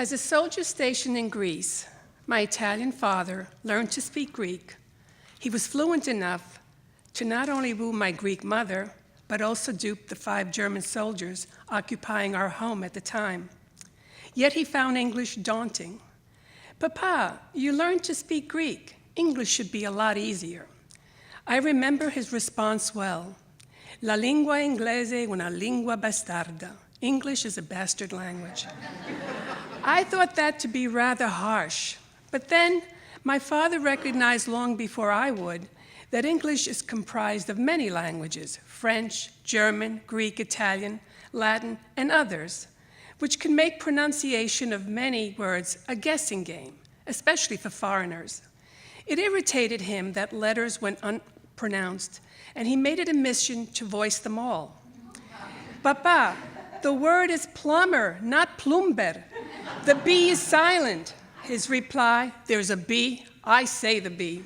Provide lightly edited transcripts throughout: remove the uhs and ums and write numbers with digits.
As a soldier stationed in Greece, my Italian father learned to speak Greek. He was fluent enough to not only woo my Greek mother, but also dupe the 5 German soldiers occupying our home at the time. Yet he found English daunting. "Papa, you learned to speak Greek. English should be a lot easier." I remember his response well. "La lingua inglese è una lingua bastarda." English is a bastard language. I thought that to be rather harsh, but then my father recognized long before I would that English is comprised of many languages, French, German, Greek, Italian, Latin, and others, which can make pronunciation of many words a guessing game, especially for foreigners. It irritated him that letters went unpronounced, and he made it a mission to voice them all. "Papa, the word is plumber, not plumber. The B is silent." His reply, "There's a B, I say the B."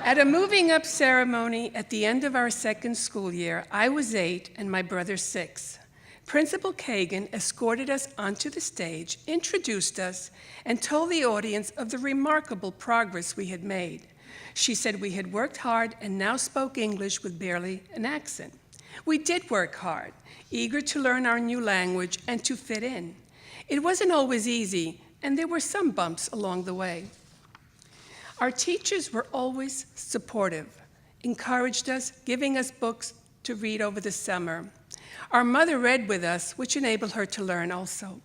At a moving up ceremony at the end of our second school year, I was 8 and my brother 6. Principal Kagan escorted us onto the stage, introduced us, and told the audience of the remarkable progress we had made. She said we had worked hard and now spoke English with barely an accent. We did work hard, eager to learn our new language and to fit in. It wasn't always easy, and there were some bumps along the way. Our teachers were always supportive, encouraged us, giving us books to read over the summer. Our mother read with us, which enabled her to learn also.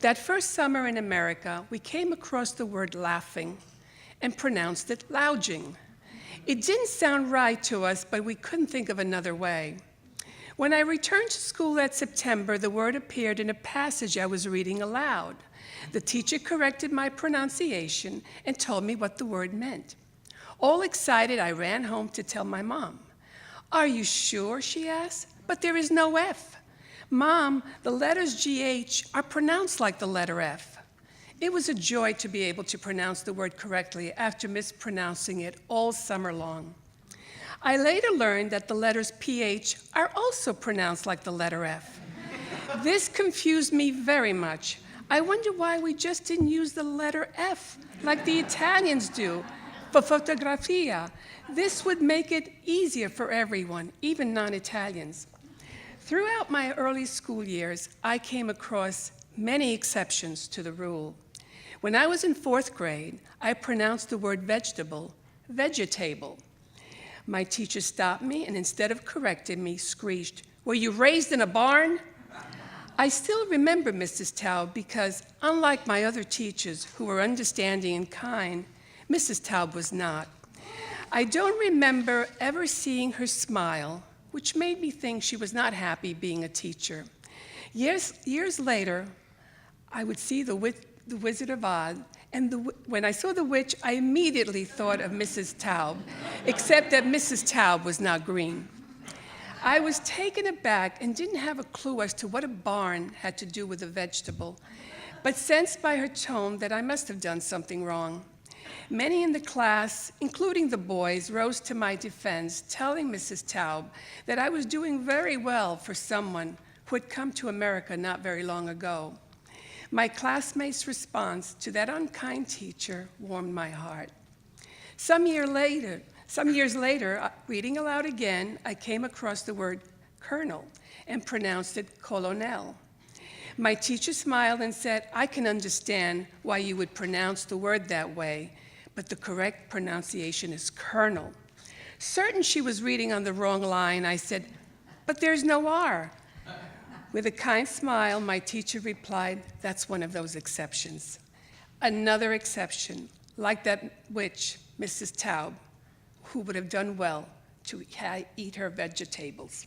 That first summer in America, we came across the word laughing and pronounced it lounging. It didn't sound right to us, but we couldn't think of another way. When I returned to school that September, the word appeared in a passage I was reading aloud. The teacher corrected my pronunciation and told me what the word meant. All excited, I ran home to tell my mom. "Are you sure?" she asked. "But there is no F." "Mom, the letters GH are pronounced like the letter F." It was a joy to be able to pronounce the word correctly after mispronouncing it all summer long. I later learned that the letters PH are also pronounced like the letter F. This confused me very much. I wonder why we just didn't use the letter F like the Italians do for fotografia. This would make it easier for everyone, even non-Italians. Throughout my early school years, I came across many exceptions to the rule. When I was in 4th grade, I pronounced the word vegetable, vegetable. My teacher stopped me and instead of correcting me, screeched, "Were you raised in a barn?" I still remember Mrs. Taub because, unlike my other teachers who were understanding and kind, Mrs. Taub was not. I don't remember ever seeing her smile, which made me think she was not happy being a teacher. Years later, I would see the Wizard of Oz, and when I saw the witch, I immediately thought of Mrs. Taub, except that Mrs. Taub was not green. I was taken aback and didn't have a clue as to what a barn had to do with a vegetable, but sensed by her tone that I must have done something wrong. Many in the class, including the boys, rose to my defense, telling Mrs. Taub that I was doing very well for someone who had come to America not very long ago. My classmates' response to that unkind teacher warmed my heart. Some years later, reading aloud again, I came across the word colonel and pronounced it colonel. My teacher smiled and said, "I can understand why you would pronounce the word that way, but the correct pronunciation is colonel." Certain she was reading on the wrong line, I said, "But there's no R." With a kind smile, my teacher replied, "That's one of those exceptions." Another exception, like that witch, Mrs. Taub, who would have done well to eat her vegetables.